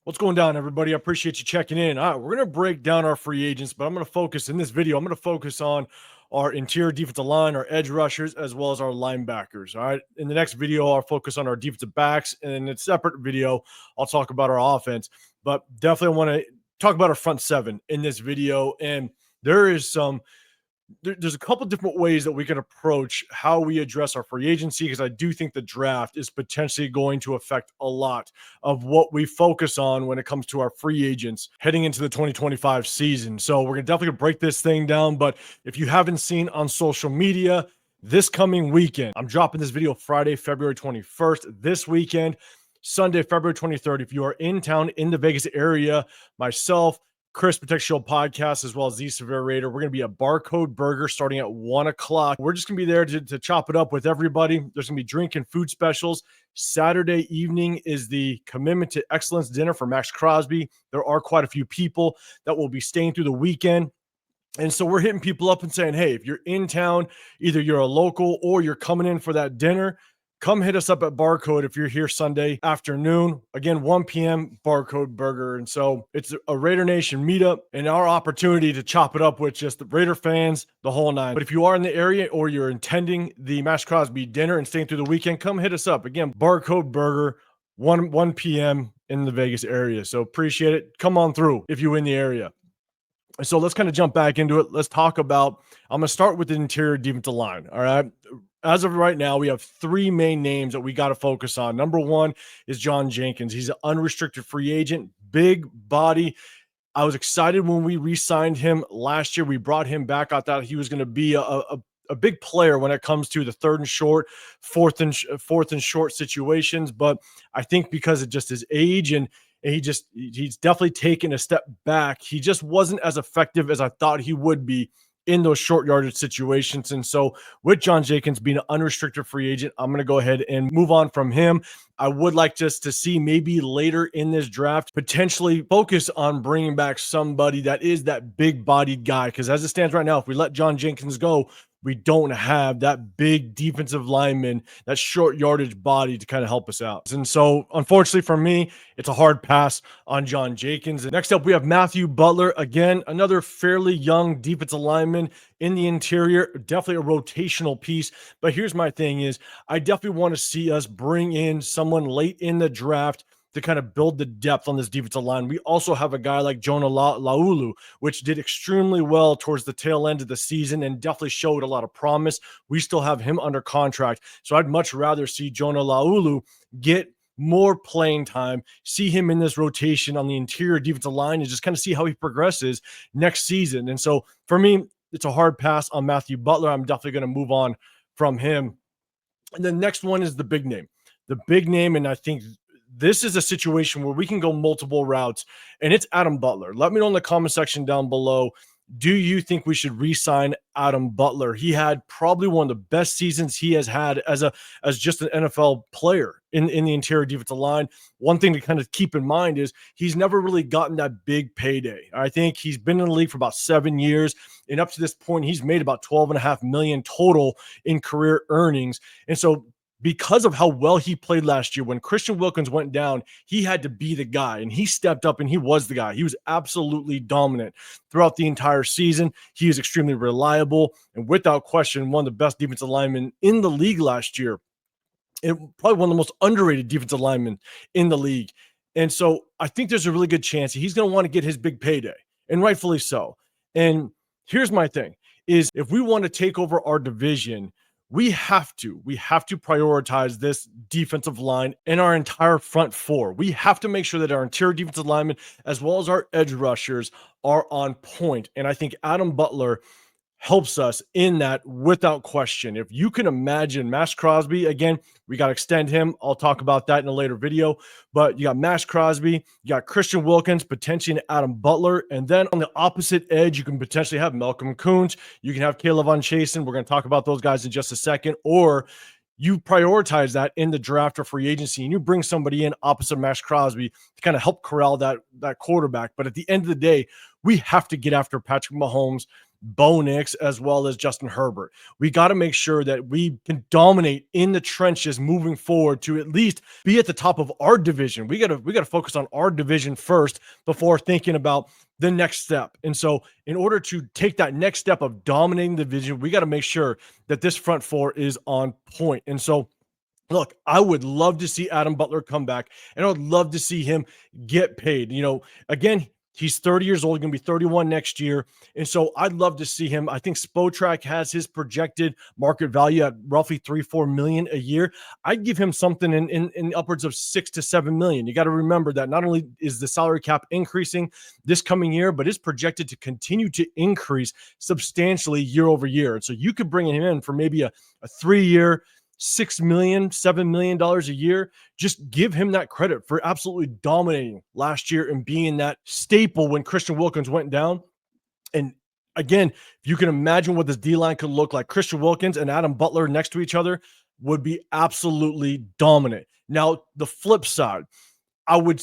What's going down, everybody? I appreciate you checking in. All right, we're going to break down our free agents, but I'm going to focus in this video. I'm going to focus on our interior defensive line, our edge rushers, as well as our linebackers. All right. In the next video, I'll focus on our defensive backs. And in a separate video, I'll talk about our offense. But definitely want to talk about our front seven in this video. And there's a couple different ways that we can approach how we address our free agency, because I do think the draft is potentially going to affect a lot of what we focus on when it comes to our free agents heading into the 2025 season. So we're definitely gonna break this thing down. But if you haven't seen on social media, this coming weekend, I'm dropping this video Friday, February 21st. This weekend, Sunday, February 23rd, if you are in town in the Vegas area, myself, Chris Protect Shield podcast, as well as the Severe Raider. We're going to be at Barcode Burger starting at 1 o'clock. We're just going to be there to chop it up with everybody. There's going to be drink and food specials. Saturday evening is the Commitment to Excellence dinner for maxxcrosby. There are quite a few people that will be staying through the weekend. And so we're hitting people up and saying, hey, if you're in town, either you're a local or you're coming in for that dinner, come hit us up at Barcode if you're here Sunday afternoon. Again, 1 p.m., Barcode Burger. And so it's a Raider Nation meetup and our opportunity to chop it up with just the Raider fans, the whole nine. But if you are in the area or you're attending the maxxcrosby dinner and staying through the weekend, come hit us up. Again, Barcode Burger, 1 p.m. in the Vegas area. So appreciate it. Come on through if you're in the area. So let's kind of jump back into it. Let's talk about, I'm going to start with the interior defensive line. All right. As of right now, we have three main names that we got to focus on. Number one is John Jenkins. He's an unrestricted free agent, big body. I was excited when we re-signed him last year. We brought him back. I thought he was going to be a big player when it comes to the third and short, fourth and short situations. But I think because of just his age and he's definitely taken a step back. He just wasn't as effective as I thought he would be in those short yardage situations. And so with John Jenkins being an unrestricted free agent, I'm going to go ahead and move on from him. I would like just to see maybe later in this draft, potentially focus on bringing back somebody that is that big bodied guy. Because as it stands right now, if we let John Jenkins go, we don't have that big defensive lineman, that short yardage body to kind of help us out. And so, unfortunately for me, it's a hard pass on John Jenkins. And next up, we have Matthew Butler. Again, another fairly young defensive lineman in the interior, definitely a rotational piece. But here's my thing is, I definitely want to see us bring in someone late in the draft to kind of build the depth on this defensive line. We also have a guy like Jonah Laulu, which did extremely well towards the tail end of the season and definitely showed a lot of promise. We still have him under contract. So I'd much rather see Jonah Laulu get more playing time, see him in this rotation on the interior defensive line and just kind of see how he progresses next season. And so for me, it's a hard pass on Matthew Butler. I'm definitely going to move on from him. And the next one is the big name. The big name, and I think this is a situation where we can go multiple routes, and it's Adam Butler. Let me know in the comment section down below. Do you think we should re-sign Adam Butler? He had probably one of the best seasons he has had as just an NFL player in the interior defensive line. One thing to kind of keep in mind is he's never really gotten that big payday. I think he's been in the league for about 7 years, and up to this point, he's made about $12.5 million total in career earnings. And so because of how well he played last year, when Christian Wilkins went down, he had to be the guy, and he stepped up and he was the guy. He was absolutely dominant throughout the entire season. He is extremely reliable and without question one of the best defensive linemen in the league last year. And probably one of the most underrated defensive linemen in the league. And so I think there's a really good chance he's going to want to get his big payday, and rightfully so. And here's my thing is, if we want to take over our division, we have to prioritize this defensive line and our entire front four. We have to make sure that our interior defensive linemen, as well as our edge rushers, are on point. And I think Adam Butler helps us in that without question. If you can imagine maxxcrosby, again, we got to extend him. I'll talk about that in a later video. But you got maxxcrosby, you got Christian Wilkins, potentially an Adam Butler. And then on the opposite edge, you can potentially have Malcolm Kuntz. You can have Caleb Von Chasen. We're going to talk about those guys in just a second. Or you prioritize that in the draft or free agency, and you bring somebody in opposite maxxcrosby to kind of help corral that quarterback. But at the end of the day, we have to get after Patrick Mahomes Bo Nix, as well as Justin Herbert. We got to make sure that we can dominate in the trenches moving forward to at least be at the top of our division. We got to focus on our division first before thinking about the next step. And so in order to take that next step of dominating the division, we got to make sure that this front four is on point. And so look, I would love to see Adam Butler come back, and I would love to see him get paid. Again, he's 30 years old, going to be 31 next year. And so I'd love to see him. I think Spotrac has his projected market value at roughly 3-4 million a year. I'd give him something in upwards of 6 to 7 million. You got to remember that not only is the salary cap increasing this coming year, but it's projected to continue to increase substantially year over year. And so you could bring him in for maybe a 3-year, $6 million, $7 million a year. Just give him that credit for absolutely dominating last year and being that staple when Christian Wilkins went down. And again, if you can imagine what this D-line could look like, Christian Wilkins and Adam Butler next to each other would be absolutely dominant. Now, the flip side, I would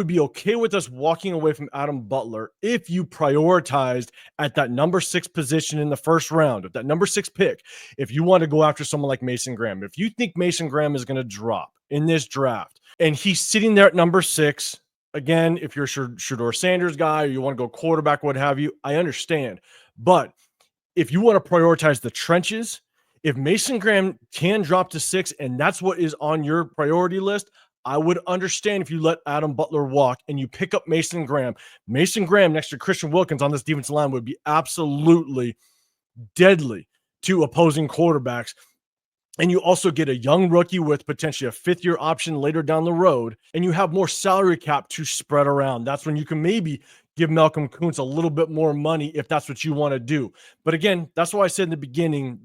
be okay with us walking away from Adam Butler if you prioritized at that number 6 position in the first round, at that number 6 pick. If you want to go after someone like Mason Graham, if you think Mason Graham is going to drop in this draft and he's sitting there at number 6, again, if you're a Shedeur Sanders guy or you want to go quarterback, what have you, I understand. But if you want to prioritize the trenches, if Mason Graham can drop to 6 and that's what is on your priority list, I would understand if you let Adam Butler walk and you pick up Mason Graham. Mason Graham next to Christian Wilkins on this defensive line would be absolutely deadly to opposing quarterbacks. And you also get a young rookie with potentially a 5th-year option later down the road, and you have more salary cap to spread around. That's when you can maybe give Malcolm Kuntz a little bit more money if that's what you want to do. But again, that's why I said in the beginning,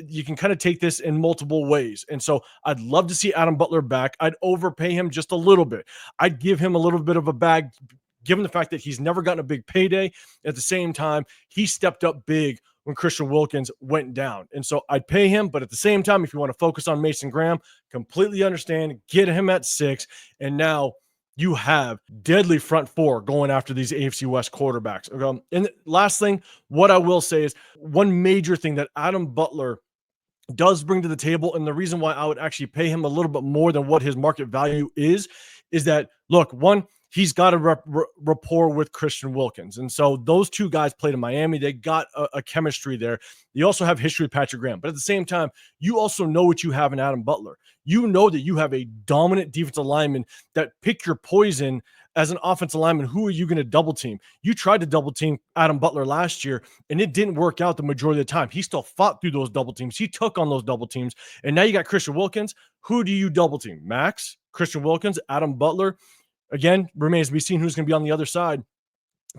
you can kind of take this in multiple ways. And so I'd love to see Adam Butler back. I'd overpay him just a little bit. I'd give him a little bit of a bag, given the fact that he's never gotten a big payday. At the same time, he stepped up big when Christian Wilkins went down. And so I'd pay him, but at the same time, if you want to focus on Mason Graham, completely understand, get him at 6. And now you have deadly front four going after these AFC West quarterbacks. Okay? And last thing, what I will say is one major thing that Adam Butler does bring to the table, and the reason why I would actually pay him a little bit more than what his market value is that, look, one, he's got a rapport with Christian Wilkins. And so those two guys played in Miami. They got a chemistry there. You also have history with Patrick Graham. But at the same time, you also know what you have in Adam Butler. You know that you have a dominant defensive lineman that pick your poison as an offensive lineman. Who are you going to double team? You tried to double team Adam Butler last year, and it didn't work out the majority of the time. He still fought through those double teams. He took on those double teams. And now you got Christian Wilkins. Who do you double team? Maxx, Christian Wilkins, Adam Butler. Again, remains to be seen who's going to be on the other side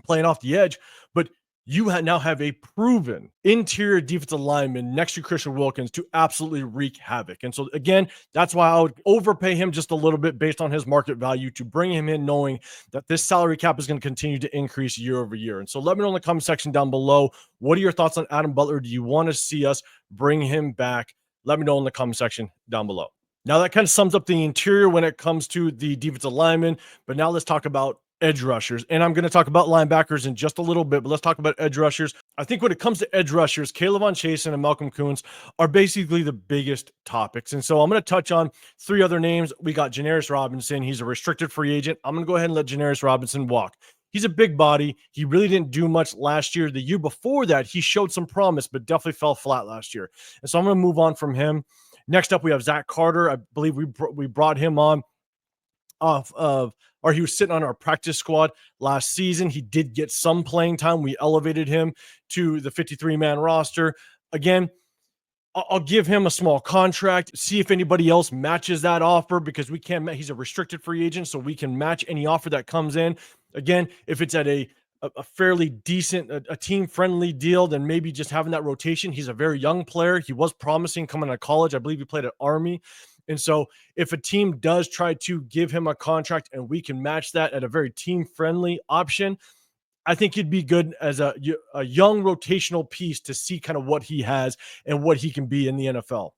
playing off the edge. But you now have a proven interior defensive lineman next to Christian Wilkins to absolutely wreak havoc. And so, again, that's why I would overpay him just a little bit based on his market value to bring him in, knowing that this salary cap is going to continue to increase year over year. And so let me know in the comment section down below, what are your thoughts on Adam Butler? Do you want to see us bring him back? Let me know in the comment section down below. Now, that kind of sums up the interior when it comes to the defensive linemen, but now let's talk about edge rushers. And I'm going to talk about linebackers in just a little bit, but let's talk about edge rushers. I think when it comes to edge rushers, K'Lavon Chaisson and Malcolm Kuntz are basically the biggest topics. And so I'm going to touch on 3 other names. We got Janarius Robinson. He's a restricted free agent. I'm going to go ahead and let Janarius Robinson walk. He's a big body. He really didn't do much last year. The year before that, he showed some promise, but definitely fell flat last year. And so I'm going to move on from him. Next up, we have Zach Carter. I believe we brought him on he was sitting on our practice squad last season. He did get some playing time. We elevated him to the 53-man roster. Again, I'll give him a small contract, see if anybody else matches that offer, because we can't. He's a restricted free agent, so we can match any offer that comes in. Again, if it's at a fairly decent, a team-friendly deal, then maybe just having that rotation. He's a very young player. He was promising coming out of college. I believe he played at Army. And so if a team does try to give him a contract and we can match that at a very team-friendly option, I think it'd be good as a young rotational piece to see kind of what he has and what he can be in the NFL.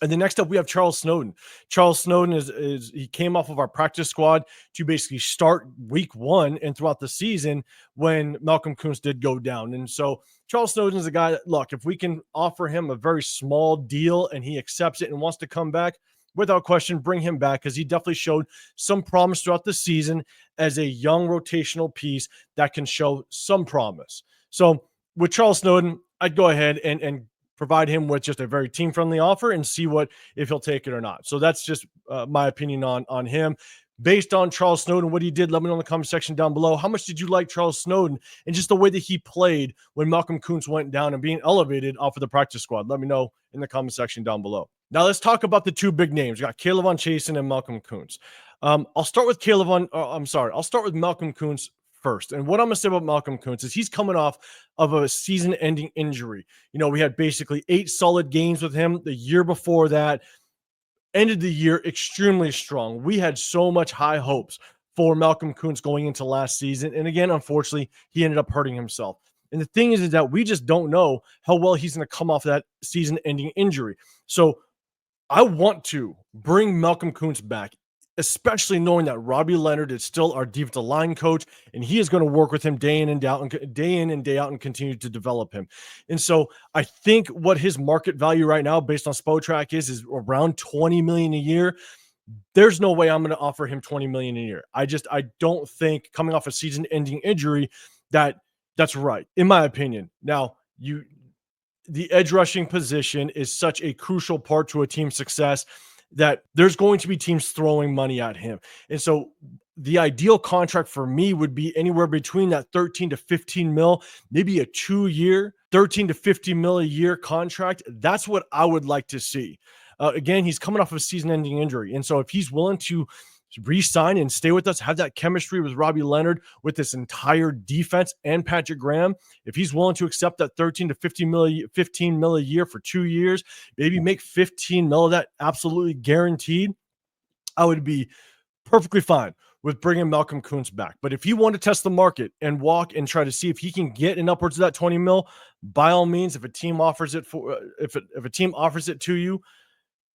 And then next up, we have Charles Snowden. Charles Snowden is he came off of our practice squad to basically start week 1 and throughout the season when Malcolm Kuntz did go down. And so Charles Snowden is a guy that, look, if we can offer him a very small deal and he accepts it and wants to come back, without question, bring him back, because he definitely showed some promise throughout the season as a young rotational piece that can show some promise. So with Charles Snowden, I'd go ahead and provide him with just a very team-friendly offer and see if he'll take it or not. So that's just my opinion on him. Based on Charles Snowden, what he did, let me know in the comment section down below. How much did you like Charles Snowden and just the way that he played when Malcolm Kuntz went down and being elevated off of the practice squad? Let me know in the comment section down below. Now let's talk about the two big names. We got K'Lavon Chaisson and Malcolm Kuntz. I'll start with I'll start with Malcolm Kuntz first. And what I'm going to say about Malcolm Kuntz is he's coming off of a season-ending injury. You know, we had basically 8 solid games with him. The year before that, ended the year extremely strong. We had so much high hopes for Malcolm Kuntz going into last season. And again, unfortunately, he ended up hurting himself. And the thing is that we just don't know how well he's going to come off that season-ending injury. So I want to bring Malcolm Kuntz back, especially knowing that Robbie Leonard is still our defensive line coach, and he is going to work with him day in and day out and continue to develop him. And so I think what his market value right now, based on Spotrac, is around $20 million a year. There's no way I'm going to offer him $20 million a year. I don't think, coming off a season-ending injury, that's right, in my opinion. Now, the edge rushing position is such a crucial part to a team's success that there's going to be teams throwing money at him. And so the ideal contract for me would be anywhere between that 13 to 15 mil, maybe a 2-year, 13 to 50 mil a year contract. That's what I would like to see. Again, he's coming off of a season-ending injury. And so if he's willing to re-sign and stay with us, have that chemistry with Robbie Leonard, with this entire defense and Patrick Graham, if he's willing to accept that 13 to 15 mil a year for 2 years, maybe make 15 mil of that absolutely guaranteed, I would be perfectly fine with bringing Malcolm Kuntz back. But if you want to test the market and walk and try to see if he can get in upwards of that 20 mil, by all means, if a team offers it to you,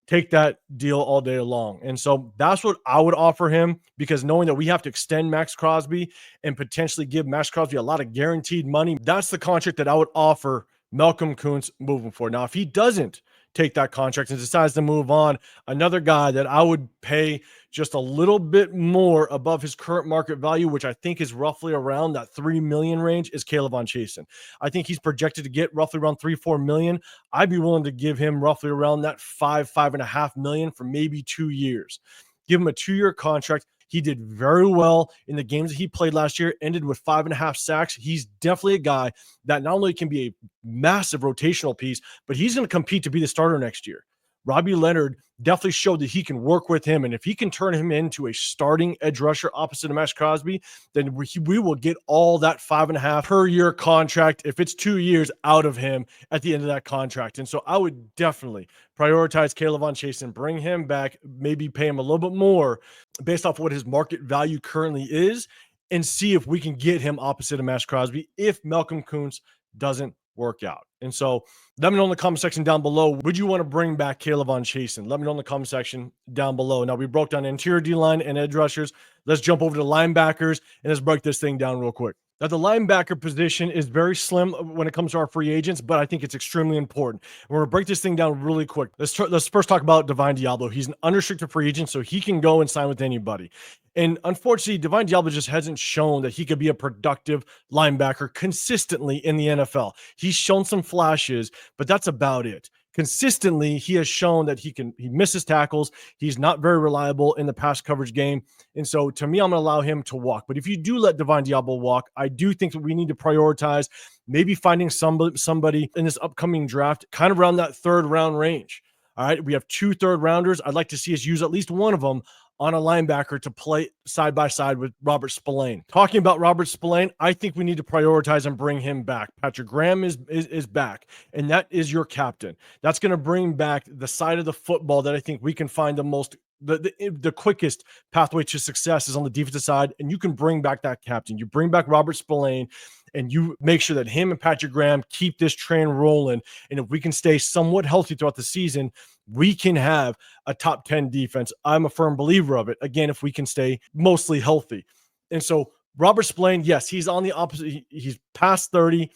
take that deal all day long. And so that's what I would offer him, because knowing that we have to extend maxxcrosby and potentially give maxxcrosby a lot of guaranteed money, that's the contract that I would offer Malcolm Kuntz moving forward. Now, if he doesn't take that contract and decides to move on, another guy that I would pay just a little bit more above his current market value, which I think is roughly around that 3 million range, is K'Lavon Chaisson. I think he's projected to get roughly around 3-4 million. I'd be willing to give him roughly around that 5.5 million for maybe 2 years. Give him a 2-year contract. He did very well in the games that he played last year, ended with 5.5 sacks. He's definitely a guy that not only can be a massive rotational piece, but he's going to compete to be the starter next year. Robbie Leonard definitely showed that he can work with him. And if he can turn him into a starting edge rusher opposite of maxxcrosby, then we will get all that 5.5 per year contract, if it's 2 years, out of him at the end of that contract. And so I would definitely prioritize K'Lavon Chaisson, bring him back, maybe pay him a little bit more based off what his market value currently is, and see if we can get him opposite of maxxcrosby if Malcolm Kuntz doesn't work out. And so let me know in the comment section down below, would you want to bring back K'Lavon Chaisson? Let me know in the comment section down below. Now, we broke down interior D-line and edge rushers. Let's jump over to linebackers and let's break this thing down real quick. Now, the linebacker position is very slim when it comes to our free agents, but I think it's extremely important. We're going to break this thing down really quick. Let's first talk about Divine Diablo. He's an unrestricted free agent, so he can go and sign with anybody. And unfortunately, Divine Diablo just hasn't shown that he could be a productive linebacker consistently in the NFL. He's shown some flashes, but that's about it. Consistently, he has shown that he misses tackles. He's not very reliable in the pass coverage game. And so to me, I'm going to allow him to walk. But if you do let Divine Diablo walk, I do think that we need to prioritize maybe finding somebody in this upcoming draft kind of around that 3rd round range. All right, we have 2 3rd rounders. I'd like to see us use at least one of them on a linebacker to play side by side with Robert Spillane. Talking about Robert Spillane, I think we need to prioritize and bring him back. Patrick Graham is back, and that is your captain. That's going to bring back the side of the football that I think we can find the quickest pathway to success is on the defensive side, and you can bring back that captain. You bring back Robert Spillane, and you make sure that him and Patrick Graham keep this train rolling. And if we can stay somewhat healthy throughout the season, we can have a top 10 defense. I'm a firm believer of it. Again, if we can stay mostly healthy. And so Robert Spillane, yes, he's on the opposite. He's past 30.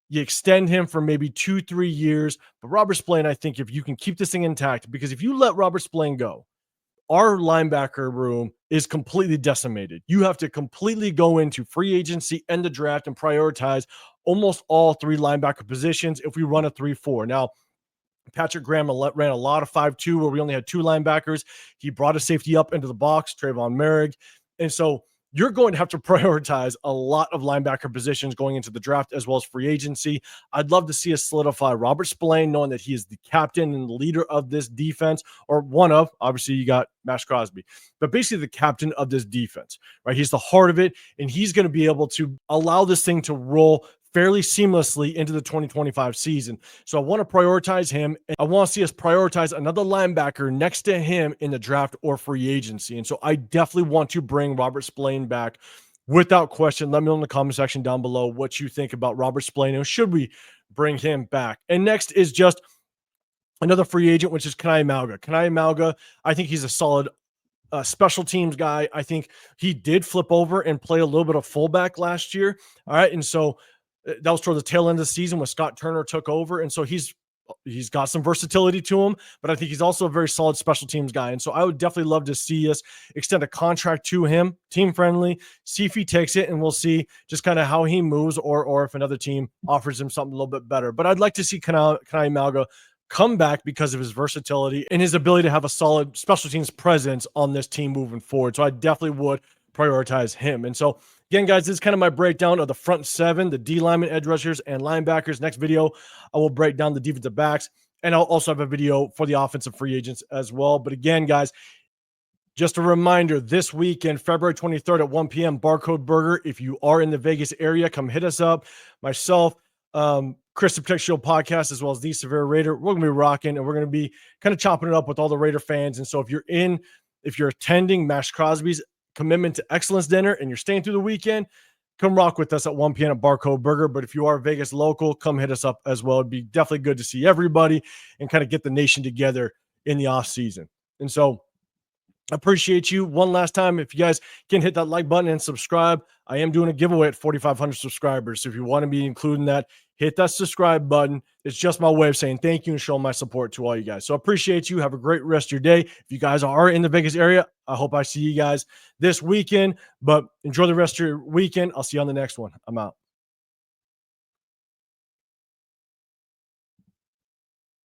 You extend him for maybe 2-3 years. But Robert Spillane, I think if you can keep this thing intact, because if you let Robert Spillane go, our linebacker room is completely decimated. You have to completely go into free agency and the draft and prioritize almost all three linebacker positions if we run a 3-4. Now, Patrick Graham ran a lot of 5-2 where we only had two linebackers. He brought a safety up into the box, Trayvon Merrick. And so you're going to have to prioritize a lot of linebacker positions going into the draft as well as free agency. I'd love to see us solidify Robert Spillane, knowing that he is the captain and the leader of this defense, or one of, obviously you got maxxcrosby, but basically the captain of this defense, right? He's the heart of it, and he's going to be able to allow this thing to roll fairly seamlessly into the 2025 season. So I want to prioritize him. And I want to see us prioritize another linebacker next to him in the draft or free agency. And so I definitely want to bring Robert Spillane back without question. Let me know in the comment section down below what you think about Robert Spillane and should we bring him back. And next is just another free agent, which is Kanai Mauga. Kanai Mauga, I think he's a solid special teams guy. I think he did flip over and play a little bit of fullback last year. All right. And so that was toward the tail end of the season when Scott Turner took over. And so he's got some versatility to him, but I think he's also a very solid special teams guy. And so I would definitely love to see us extend a contract to him, team friendly, see if he takes it, and we'll see just kind of how he moves or if another team offers him something a little bit better. But I'd like to see Kanai Mauga come back because of his versatility and his ability to have a solid special teams presence on this team moving forward. So I definitely would prioritize him. And so again, guys, this is kind of my breakdown of the front seven, the D linemen, edge rushers, and linebackers. Next video, I will break down the defensive backs, and I'll also have a video for the offensive free agents as well. But again, guys, just a reminder, this weekend, February 23rd at 1 p.m., Barcode Burger. If you are in the Vegas area, come hit us up. Myself, Chris the Petecarroll podcast, as well as the Severe Raider. We're going to be rocking, and we're going to be kind of chopping it up with all the Raider fans. And so if you're attending maxxcrosby's Commitment to Excellence dinner and you're staying through the weekend, come rock with us at 1 p.m. at Barcode Burger. But if you are Vegas local, come hit us up as well. It'd be definitely good to see everybody and kind of get the nation together in the off season. And so I appreciate you one last time. If you guys can hit that like button and subscribe, I am doing a giveaway at 4,500 subscribers. So if you want to be including that, hit that subscribe button. It's just my way of saying thank you and showing my support to all you guys. So I appreciate you. Have a great rest of your day. If you guys are in the Vegas area, I hope I see you guys this weekend, but enjoy the rest of your weekend. I'll see you on the next one. I'm out.